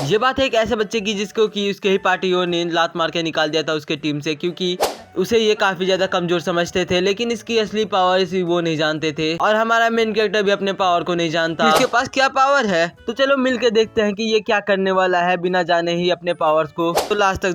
ये बात है एक ऐसे बच्चे की जिसको कि उसके ही पार्टियों ने लात मार के निकाल दिया था उसके टीम से, क्योंकि उसे ये काफी ज्यादा कमजोर समझते थे, लेकिन इसकी असली पावर इसी वो नहीं जानते थे। और हमारा मेन कैरेक्टर भी अपने पावर को नहीं जानता, इसके पास क्या पावर है। तो चलो मिलके देखते हैं कि ये क्या करने वाला है बिना जाने ही अपने पावर्स को। तो लास्ट तक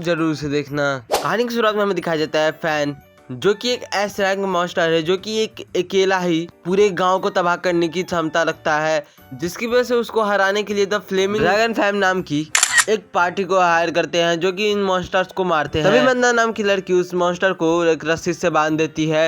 जरूर से देखना। कहानी की शुरुआत में हमें दिखाया जाता है फैन, जो कि एक एस रैंक मॉन्स्टर है, जो कि एक अकेला ही पूरे गांव को तबाह करने की क्षमता रखता है, जिसकी वजह से उसको हराने के लिए द फ्लेमिंग ड्रैगन फैम नाम की एक पार्टी को हायर करते हैं, जो कि इन मॉन्स्टर्स को मारते हैं। तभी मंदा नाम की लड़की उस मॉन्स्टर को एक रस्सी से बांध देती है,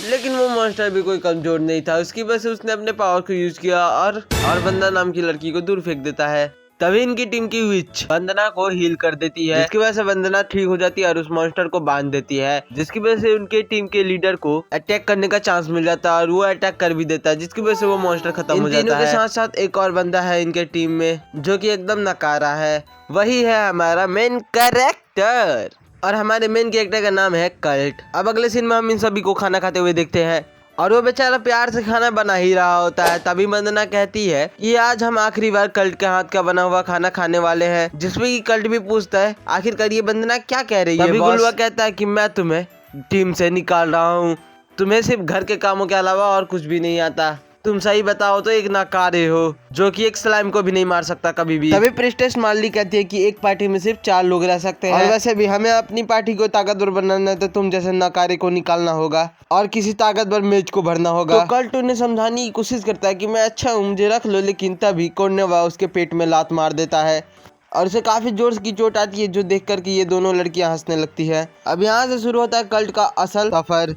लेकिन वो मॉन्स्टर भी कोई कमजोर नहीं था। उसकी वजह से उसने अपने पावर को यूज किया और बंदा नाम की लड़की को दूर फेंक देता है। तभी इनकी टीम की विच वंदना को हील कर देती है, जिसकी वजह से वंदना ठीक हो जाती है और उस मॉन्स्टर को बांध देती है, जिसकी वजह से उनके टीम के लीडर को अटैक करने का चांस मिल जाता है और वो अटैक कर भी देता है, जिसकी वजह से वो मॉन्स्टर खत्म हो जाता है। इन तीनों के साथ साथ एक और बंदा है इनके टीम में, जो कि एकदम नकारा है। वही है हमारा मेन कैरेक्टर, और हमारे मेन कैरेक्टर का नाम है कल्ट। अब अगले सीन में हम इन सभी को खाना खाते हुए देखते हैं, और वो बेचारा प्यार से खाना बना ही रहा होता है। तभी वंदना कहती है कि आज हम आखिरी बार कल्ट के हाथ का बना हुआ खाना खाने वाले हैं, जिसमें कि कल्ट भी पूछता है आखिरकार ये वंदना क्या कह रही है। तभी गुलवा कहता है कि मैं तुम्हें टीम से निकाल रहा हूँ, तुम्हें सिर्फ घर के कामों के अलावा और कुछ भी नहीं आता। तुम सही बताओ तो एक नाकारे हो, जो कि एक स्लाइम को भी नहीं मार सकता कभी भी। तभी प्रिस्टेस मार्ली कहती है कि एक पार्टी में सिर्फ 4 लोग रह सकते हैं, और वैसे भी हमें अपनी पार्टी को ताकतवर बनाना है, तो तुम जैसे नाकारे को निकालना होगा और किसी ताकतवर मेज को भरना होगा। तो कल्ट उन्हें समझाने की कोशिश करता है कि मैं अच्छा हूँ, मुझे रख लो, लेकिन तभी कोर्नेवा उसके पेट में लात मार देता है और उसे काफी जोर की चोट आती है, जो देख कर के ये दोनों लड़कियां हंसने लगती है। अब यहाँ से शुरू होता है कल्ट का असल सफर।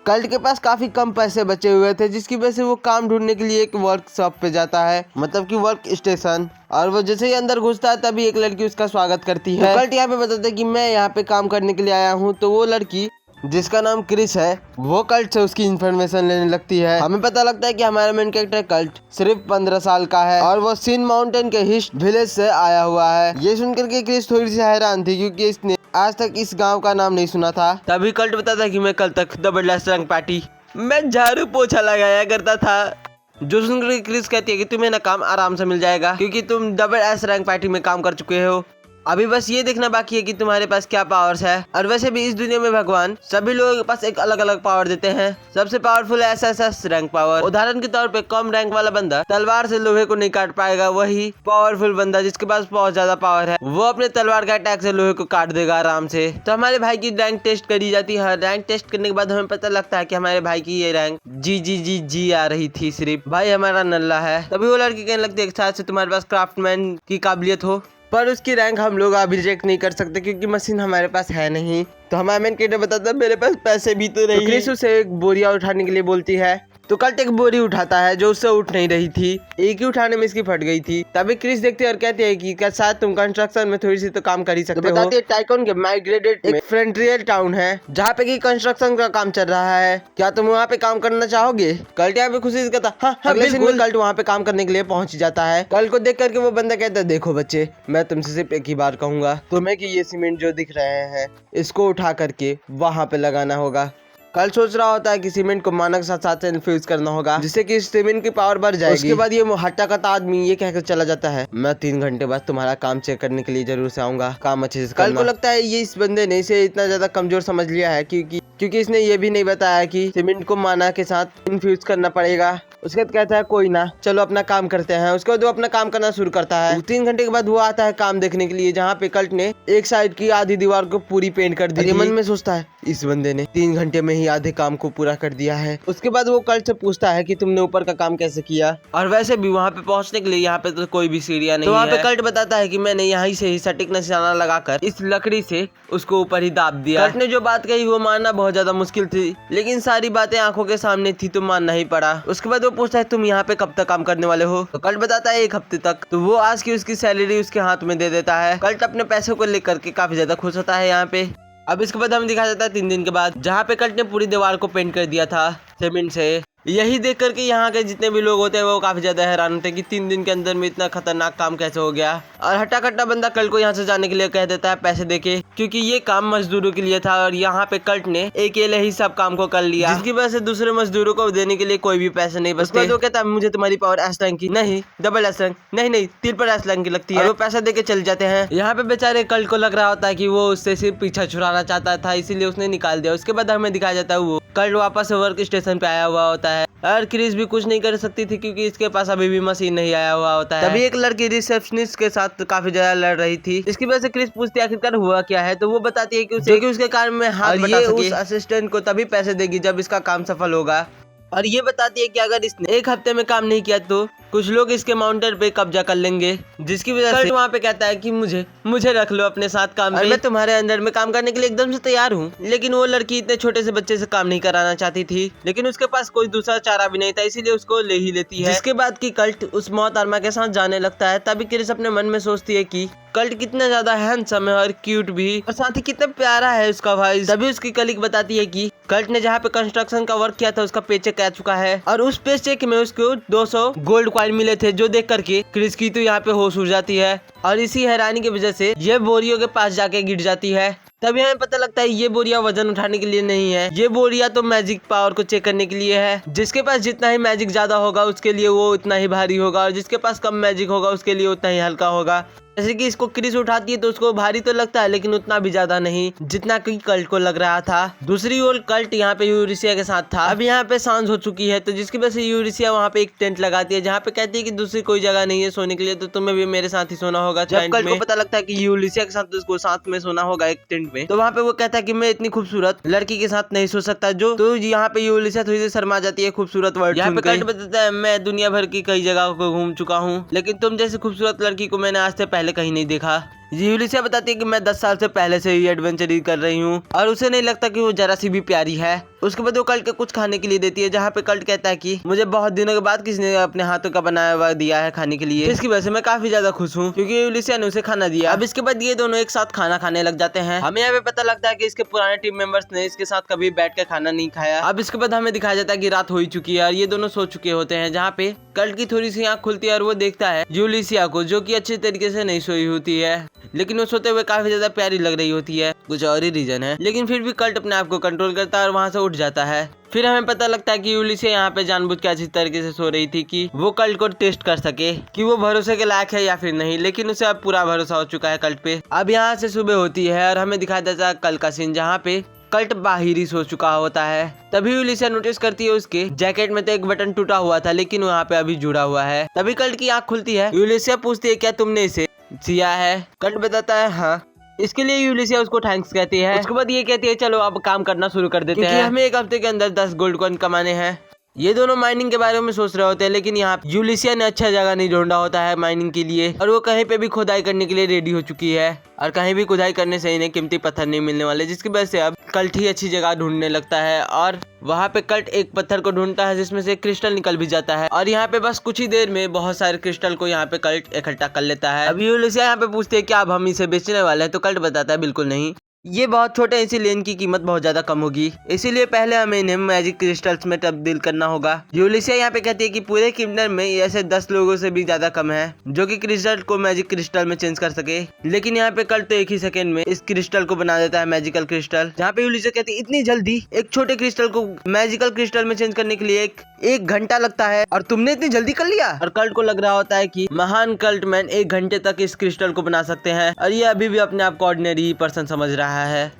कल्ट के पास काफी कम पैसे बचे हुए थे, जिसकी वजह से वो काम ढूंढने के लिए एक वर्कशॉप पे जाता है, मतलब कि वर्क स्टेशन। और वो जैसे ही अंदर घुसता है तभी एक लड़की उसका स्वागत करती है। तो कल्ट यहाँ पे बताता है कि मैं यहाँ पे काम करने के लिए आया हूँ। तो वो लड़की, जिसका नाम क्रिस है, वो कल्ट से उसकी इन्फॉर्मेशन लेने लगती है। हमें पता लगता है कि हमारा मेन कैरेक्टर कल्ट सिर्फ 15 साल का है और वो सिन माउंटेन के हिस्ट विलेज से आया हुआ है। ये सुनकर के क्रिस थोड़ी सी हैरान थी, क्योंकि इसने आज तक इस गांव का नाम नहीं सुना था। तभी कल्ट बताता है कि मैं कल तक डबल एस रैंक पार्टी मैं झाड़ू पोछा लगाया करता था, जो सुनकर क्रिस कहती है कि तुम्हें ना काम आराम से मिल जाएगा, क्योंकि तुम डबल एस रैंक पार्टी में काम कर चुके हो। अभी बस ये देखना बाकी है कि तुम्हारे पास क्या पावर्स है। और वैसे भी इस दुनिया में भगवान सभी लोगों के पास एक अलग अलग पावर देते हैं। सबसे पावरफुल है एसएसएस रैंक पावर। उदाहरण के तौर पे कम रैंक वाला बंदा तलवार से लोहे को नहीं काट पाएगा, वही पावरफुल बंदा जिसके पास बहुत ज्यादा पावर है, वो अपने तलवार का अटैक से लोहे को काट देगा आराम से। तो हमारे भाई की रैंक टेस्ट करी जाती है। रैंक टेस्ट करने के बाद हमें पता लगता है कि हमारे भाई की ये रैंक जी आ रही थी, सिर्फ भाई हमारा नल्ला है। तभी वो लड़की कहने लगती है शायद से तुम्हारे पास क्राफ्टमैन की काबिलियत हो, पर उसकी रैंक हम लोग अभी रिजेक्ट नहीं कर सकते क्योंकि मशीन हमारे पास है नहीं। तो हमारा मेन कैरेक्टर बताता है मेरे पास पैसे भी तो नहीं। तो क्रिस उसे एक बोरिया उठाने के लिए बोलती है, तो कल्ट एक बोरी उठाता है जो उससे उठ नहीं रही थी, एक ही उठाने में इसकी फट गई थी। तभी क्रिस देखती है और कहती है कि क्या शायद तुम कंस्ट्रक्शन में थोड़ी सी तो काम कर ही सकते हो। बताती है टाइकॉन के माइग्रेटेड एक फ्रंटियर टाउन है जहाँ पे की कंस्ट्रक्शन का काम चल रहा है, क्या तुम वहाँ पे काम करना चाहोगे। कल्ट यहाँ पे खुशी से कहता हाँ, अगले दिन में कल्ट वहाँ पे काम करने के लिए पहुंच जाता है। कल्ट को देख करके वो बंदा कहता है देखो बच्चे, मैं तुमसे सिर्फ एक ही बार कहूंगा तुम्हें कि ये सीमेंट जो दिख रहे हैं इसको उठा करके वहाँ पे लगाना होगा। कल सोच रहा होता है कि सीमेंट को मानक साथ साथ से इन्फ्यूज करना होगा, जिससे कि सीमेंट की पावर बढ़ जाएगी। उसके बाद ये हट्टा कट्टा आदमी ये कहकर चला जाता है मैं 3 घंटे बाद तुम्हारा काम चेक करने के लिए जरूर से आऊंगा, काम अच्छे से करना। कल को लगता है ये इस बंदे ने इसे इतना ज्यादा कमजोर समझ लिया है क्योंकि इसने ये भी नहीं बताया कि सीमेंट को माना के साथ इन्फ्यूज करना पड़ेगा। उसके बाद कहता है कोई ना, चलो अपना काम करते हैं। उसके बाद वो अपना काम करना शुरू करता है। 3 घंटे के बाद वो आता है काम देखने के लिए, जहाँ पे कल्ट ने एक साइड की आधी दीवार को पूरी पेंट कर दी। मन में सोचता है इस बंदे ने 3 घंटे में ही आधे काम को पूरा कर दिया है। उसके बाद वो कल्ट से पूछता है कि तुमने ऊपर का काम कैसे किया, और वैसे भी वहाँ पे पहुँचने के लिए यहाँ पे तो कोई भी सीढ़ियाँ नहीं है। तो वहाँ पे कल्ट बताता है कि मैंने यहाँ से ही सटीक निशाना लगाकर इस लकड़ी से उसको ऊपर ही दाब दिया। कल्ट ने जो बात कही वो मानना बहुत ज्यादा मुश्किल थी, लेकिन सारी बातें आंखों के सामने थी तो मानना ही पड़ा। उसके बाद वो पूछता है तुम यहाँ पे कब तक काम करने वाले हो। तो कल्ट बताता है 1 हफ्ते तक। तो वो आज की उसकी सैलरी उसके हाथ में दे देता है। कल्ट अपने पैसों को लेकर के काफी ज्यादा खुश होता है यहाँ पे। अब इसके बाद हमें दिखाया जाता है 3 दिन के बाद, जहाँ पे कल्ट ने पूरी दीवार को पेंट कर दिया था सीमेंट से, यही देख करके यहाँ के जितने भी लोग होते हैं वो काफी ज्यादा हैरान होते हैं कि 3 दिन के अंदर में इतना खतरनाक काम कैसे हो गया। और हट्टा कट्टा बंदा कल्ट को यहाँ से जाने के लिए कह देता है पैसे देके, क्योंकि ये काम मजदूरों के लिए था और यहाँ पे कल्ट ने अकेले ही सब काम को कर लिया, जिसकी वजह से दूसरे मजदूरों को देने के लिए कोई भी पैसे नहीं बचते। तो कहता है मुझे तुम्हारी पावर एस रैंक की नहीं, डबल एस रैंक नहीं, ट्रिपल एस रैंक की लगती है। वो पैसा देके चले जाते हैं। यहाँ पे बेचारे कल्ट को लग रहा होता है कि वो उससे सिर्फ पीछा छुड़ाना चाहता था, इसीलिए उसने निकाल दिया। उसके बाद हमें दिखाया जाता है वो कल्ट वापस वर्क स्टेशन पे आया हुआ होता है और क्रिस भी कुछ नहीं कर सकती थी क्योंकि इसके पास अभी भी मशीन नहीं आया हुआ होता है। तभी एक लड़की रिसेप्शनिस्ट के साथ काफी ज्यादा लड़ रही थी। इसकी वजह से क्रिस पूछती है आखिरकार हुआ क्या है, तो वो बताती है कि उसके काम में हाथ बटा सके। उस असिस्टेंट को तभी पैसे देगी जब इसका काम सफल होगा। और ये बताती है कि अगर इसने 1 हफ्ते में काम नहीं किया तो कुछ लोग इसके माउंटर पे कब्जा कर लेंगे, जिसकी वजह से वहाँ पे कहता है कि मुझे रख लो अपने साथ काम पे, मैं तुम्हारे अंदर में काम करने के लिए एकदम से तैयार हूँ। लेकिन वो लड़की इतने छोटे से बच्चे से काम नहीं कराना चाहती थी, लेकिन उसके पास कोई दूसरा चारा भी नहीं था, इसीलिए उसको ले ही लेती है। जिसके बाद की कल्ट उस मौत आर्मा के साथ जाने लगता है। तभी क्रिस अपने मन में सोचती है कि कल्ट कितना ज्यादा हैंडसम है और क्यूट भी, और साथ ही कितना प्यारा है उसका भाई। तभी उसकी कलीग बताती है कि कल्ट ने जहाँ पे कंस्ट्रक्शन का वर्क किया था उसका पेचेक आ चुका है और उस पेचेक में उसको 200 गोल्ड कॉइन मिले थे, जो देख करके क्रिस की तो यहाँ पे होश उड़ जाती है और इसी हैरानी की वजह से ये बोरियों के पास जाके गिर जाती है। तभी हमें पता लगता है ये बोरिया वजन उठाने के लिए नहीं है, ये बोरिया तो मैजिक पावर को चेक करने के लिए है। जिसके पास जितना ही मैजिक ज्यादा होगा उसके लिए वो उतना ही भारी होगा और जिसके पास कम मैजिक होगा उसके लिए उतना ही हल्का होगा। जैसे कि इसको क्रिस उठाती है तो उसको भारी तो लगता है, लेकिन उतना भी ज्यादा नहीं जितना कि कल्ट को लग रहा था। दूसरी ओर कल्ट यहाँ पे यूरिसिया के साथ था। अब यहाँ पे सांझ हो चुकी है, तो जिसकी वजह से यूरिसिया वहाँ पे एक टेंट लगाती है जहाँ पे कहती है कि दूसरी कोई जगह नहीं है सोने के लिए, तो तुम्हें भी मेरे साथ ही सोना होगा। जब कल्ट को पता लगता है कि यूरिसिया के साथ उसको साथ में सोना होगा एक टेंट में, तो वहाँ पे वो कहता है कि मैं इतनी खूबसूरत लड़की के साथ नहीं सो सकता, जो तो यहाँ पे यूरिसिया थोड़ी देर शर्मा जाती है खूबसूरत वर्ड। यहाँ पे कल्ट बताता है मैं दुनिया भर की कई जगह को घूम चुका हूँ, लेकिन तुम जैसी खूबसूरत लड़की को मैंने आज से पहले कहीं नहीं देखा। यूलिसिया बताती है कि मैं 10 साल से पहले से ही एडवेंचर ही कर रही हूँ और उसे नहीं लगता कि वो जरा सी भी प्यारी है। उसके बाद वो कल्ट के कुछ खाने के लिए देती है, जहाँ पे कल्ट कहता है कि मुझे बहुत दिनों के बाद किसी ने अपने हाथों का बनाया हुआ दिया है खाने के लिए, जिसकी वजह से मैं काफी ज्यादा खुश हूँ क्योंकि यूलिसिया ने उसे खाना दिया। अब इसके बाद ये दोनों एक साथ खाना खाने लग जाते हैं। हमें यहाँ पे पता लगता है कि इसके पुराने टीम मेंबर्स ने इसके साथ कभी बैठ कर खाना नहीं खाया। अब इसके बाद हमें दिखाया जाता है कि रात हो ही चुकी है और ये दोनों सो चुके होते हैं, जहाँ पे कल्ट की थोड़ी सी आँख खुलती है और वो देखता है यूलिसिया को, जो की अच्छी तरीके से नहीं सोई होती है, लेकिन वो सोते हुए काफी ज्यादा प्यारी लग रही होती है। कुछ और ही रीजन है, लेकिन फिर भी कल्ट अपने आप को कंट्रोल करता है और वहाँ से उठ जाता है। फिर हमें पता लगता है कि यूलिसिया यहाँ पे जानबूझ के अच्छी तरीके से सो रही थी कि वो कल्ट को टेस्ट कर सके कि वो भरोसे के लायक है या फिर नहीं, लेकिन उसे अब पूरा भरोसा हो चुका है कल्ट पे। अब यहाँ से सुबह होती है और हमें दिखाया जाता है कल का सीन, जहाँ पे कल्ट बाहर ही सो चुका होता है। तभी यूलिसिया नोटिस करती है उसके जैकेट में तो एक बटन टूटा हुआ था, लेकिन वहाँ पे अभी जुड़ा हुआ है। तभी कल्ट की आँख खुलती है। यूलिसिया पूछती है क्या तुमने इसे सिया है? कल्ट बताता है हाँ। इसके लिए यूलिसिया उसको थैंक्स कहती है। उसके बाद ये कहती है चलो अब काम करना शुरू कर देते हैं, हमें 1 हफ्ते के अंदर 10 गोल्ड कॉइन कमाने हैं। ये दोनों माइनिंग के बारे में सोच रहे होते हैं, लेकिन यहाँ यूलिसिया ने अच्छा जगह नहीं ढूंढा होता है माइनिंग के लिए और वो कहीं पे भी खुदाई करने के लिए रेडी हो चुकी है और कहीं भी खुदाई करने से इन्हें कीमती पत्थर नहीं मिलने वाले, जिसकी वजह से अब कल्ट ही अच्छी जगह ढूंढने लगता है और वहाँ पे कल्ट एक पत्थर को ढूंढता है जिसमें से क्रिस्टल निकल भी जाता है और यहाँ पे बस कुछ ही देर में बहुत सारे क्रिस्टल को यहाँ पे कल्ट इकट्ठा कर लेता है। अब यूलिसिया यहाँ पे पूछते हैं क्या अब हम इसे बेचने वाले हैं, तो कल्ट बताता है बिल्कुल नहीं, ये बहुत छोटे हैं इसीलिए इनकी कीमत बहुत ज्यादा कम होगी, इसीलिए पहले हमें इन्हें मैजिक क्रिस्टल्स में तब्दील करना होगा। यूलिसिया यहाँ पे कहती है कि पूरे किंगडम में ऐसे 10 लोगों से भी ज्यादा कम है जो कि क्रिस्टल को मैजिक क्रिस्टल में चेंज कर सके, लेकिन यहाँ पे कल्ट तो 1 ही सेकंड में इस क्रिस्टल को बना देता है मैजिकल क्रिस्टल। जहाँ पे यूलिसिया कहती है इतनी जल्दी एक छोटे क्रिस्टल को मैजिकल क्रिस्टल में चेंज करने के लिए एक घंटा लगता है और तुमने इतनी जल्दी कर लिया। और कल्ट को लग रहा होता है कि महान कल्ट मैन 1 घंटे तक इस क्रिस्टल को बना सकते हैं और ये अभी भी अपने आप को ऑर्डिनरी पर्सन समझ रहा है।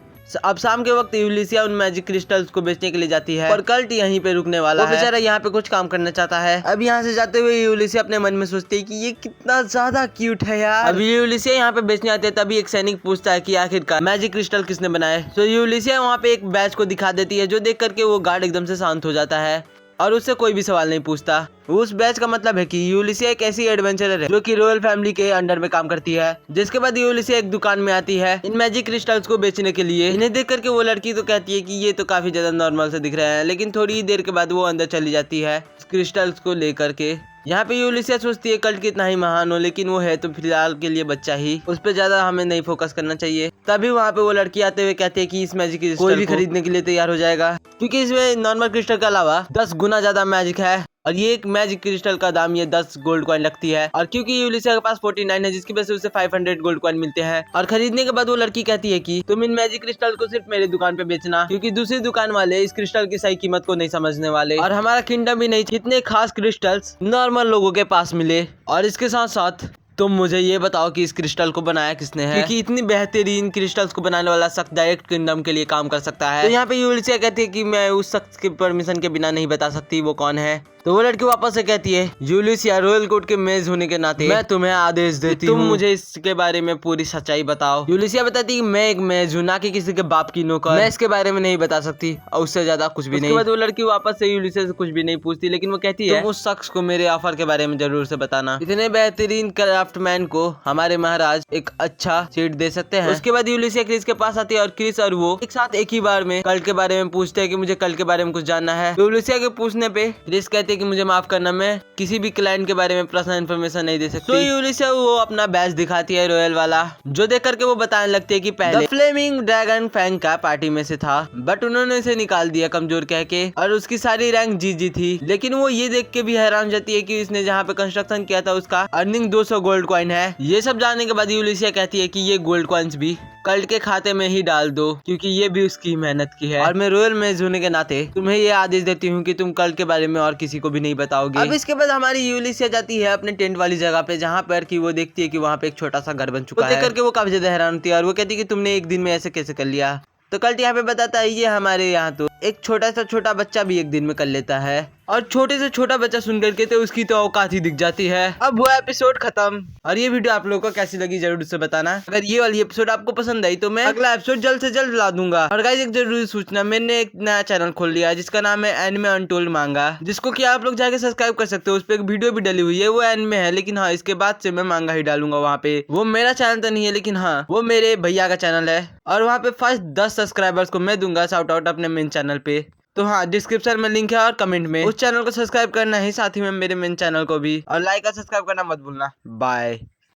अब शाम के वक्त यूलिसिया उन मैजिक क्रिस्टल्स को बेचने के लिए जाती है और कल्ट यहीं पे रुकने वाला है। बेचारा यहाँ पे कुछ काम करना चाहता है। अब यहाँ से जाते हुए यूलिसिया अपने मन में सोचती है कि ये कितना ज्यादा क्यूट है यार। अब यूलिसिया यहाँ पे बेचने आते हैं, तभी एक सैनिक पूछता है कि आखिरकार मैजिक क्रिस्टल किसने बनाए। तो यूलिसिया वहाँ पे एक बैच को दिखा देती है, जो देख करके वो गार्ड एकदम से शांत हो जाता है और उससे कोई भी सवाल नहीं पूछता। उस बैच का मतलब है कि यूलिसिया एक ऐसी एडवेंचरर है जो कि रॉयल फैमिली के अंडर में काम करती है। जिसके बाद यूलिसिया एक दुकान में आती है इन मैजिक क्रिस्टल्स को बेचने के लिए। इन्हें देख करके वो लड़की तो कहती है कि ये तो काफी ज्यादा नॉर्मल से दिख रहा है, लेकिन थोड़ी ही देर के बाद वो अंदर चली जाती है क्रिस्टल्स को लेकर के। यहाँ पे यूलिसिया सोचती है कल्ट कितना ही महान हो, लेकिन वो है तो फिलहाल के लिए बच्चा ही, उस पर ज्यादा हमें नहीं फोकस करना चाहिए। तभी वहाँ पे वो लड़की आते हुए कहती है कि इस मैजिक क्रिस्टल कोई भी खरीदने के लिए तैयार हो जाएगा, क्योंकि इसमें नॉर्मल क्रिस्टल के अलावा 10 गुना ज्यादा मैजिक है और ये एक मैजिक क्रिस्टल का दाम ये 10 गोल्ड कॉइन लगती है। और क्योंकि यूलिसिया के पास 49 है, जिसकी वजह से उसे 500 गोल्ड कॉइन मिलते हैं। और खरीदने के बाद वो लड़की कहती है कि तुम इन मैजिक क्रिस्टल को सिर्फ मेरी दुकान पे बेचना, क्योंकि दूसरी दुकान वाले इस क्रिस्टल की सही कीमत को नहीं समझने वाले और हमारा किंगडम भी नहीं इतने खास क्रिस्टल्स नॉर्मल लोगों के पास मिले। और इसके साथ साथ तुम मुझे ये बताओ कि इस क्रिस्टल को बनाया किसने है, क्योंकि इतनी बेहतरीन क्रिस्टल्स को बनाने वाला शख्स डायरेक्ट किंगडम के लिए काम कर सकता है। तो यहाँ पे यूलिसिया कहती है कि मैं उस शख्स की परमिशन के बिना नहीं बता सकती वो कौन है। तो वो लड़की वापस से कहती है यूलिसिया रॉयल कोर्ट के मेज होने के नाते मैं तुम्हें आदेश देती हूँ, तुम मुझे इसके बारे में पूरी सच्चाई बताओ। यूलिसिया बताती है मैं एक मेज हूँ, ना कि किसी के बाप की नौकर, मैं इसके बारे में नहीं बता सकती और उससे ज्यादा कुछ भी नहीं। उसके बाद वो लड़की वापस से यूलिसिया से कुछ भी नहीं पूछती, लेकिन वो कहती है तुम उस शख्स को मेरे ऑफर के बारे में जरूर से बताना। इतने बेहतरीन क्राफ्टमैन को हमारे महाराज एक अच्छा सीट दे सकते हैं। उसके बाद यूलिसिया क्रिस के पास आती है और क्रिस और वो एक साथ एक ही बार में कल्ट के बारे में पूछते हैं कि मुझे कल्ट के बारे में कुछ जानना है। यूलिसिया के पूछने पे क्रिस कहते हैं कि मुझे माफ करना, मैं किसी भी क्लाइंट के बारे में पर्सनल इन्फॉर्मेशन नहीं दे सकती। तो यूलिसिया वो अपना बैच दिखाती है रॉयल वाला, जो देख करके वो बताने लगती है कि पहले फ्लेमिंग ड्रैगन फैंग का पार्टी में से था, बट उन्होंने इसे निकाल दिया कमजोर कह के, और उसकी सारी रैंक जीजी थी। लेकिन वो ये देख के भी हैरान जाती है कि इसने जहाँ पे कंस्ट्रक्शन किया था उसका अर्निंग 200 गोल्ड कॉइन है। ये सब जानने के बाद यूलिसिया कहती है कि ये गोल्ड कॉइन्स भी कल्ट के खाते में ही डाल दो, क्योंकि ये भी उसकी मेहनत की है और मैं रॉयल मेज होने के नाते तुम्हें ये आदेश देती हूँ कि तुम कल्ट के बारे में और किसी को भी नहीं बताओगे। अब इसके बाद हमारी यूलिसिया जाती है अपने टेंट वाली जगह पे, जहाँ पर कि वो देखती है कि वहाँ पे एक छोटा सा घर बन चुका है। देख करके वो काफी ज्यादा हैरान होती है और वो कहती है कि तुमने एक दिन में ऐसे कैसे कर लिया। तो कल्ट यहाँ पे बताता है ये हमारे यहाँ तो एक छोटा बच्चा भी एक दिन में कर लेता है। और छोटे से छोटा बच्चा सुन करके तो उसकी तो औकात ही दिख जाती है। अब वो एपिसोड खत्म। और ये वीडियो आप लोगों को कैसी लगी जरूर से बताना। अगर ये वाली एपिसोड आपको पसंद आई तो मैं अगला एपिसोड जल्द से जल्द ला दूंगा। और गाइस एक जरूरी सूचना, मैंने एक नया चैनल खोल लिया है जिसका नाम है एनिमे अनटोल्ड मांगा, जिसको कि आप लोग जाके सब्सक्राइब कर सकते हो। उस पर एक वीडियो भी डली हुई है, वो एनिमे है, लेकिन हाँ इसके बाद से मैं मांगा ही डालूंगा वहाँ पे। वो मेरा चैनल तो नहीं है, लेकिन हाँ वो मेरे भैया का चैनल है और वहाँ पे फर्स्ट 10 सब्सक्राइबर्स को मैं दूंगा शाउट आउट अपने मेन चैनल पे। तो हाँ डिस्क्रिप्शन में लिंक है और कमेंट में उस चैनल को सब्सक्राइब करना है, साथ ही में मेरे मेन चैनल को भी, और लाइक और सब्सक्राइब करना मत भूलना। बाय।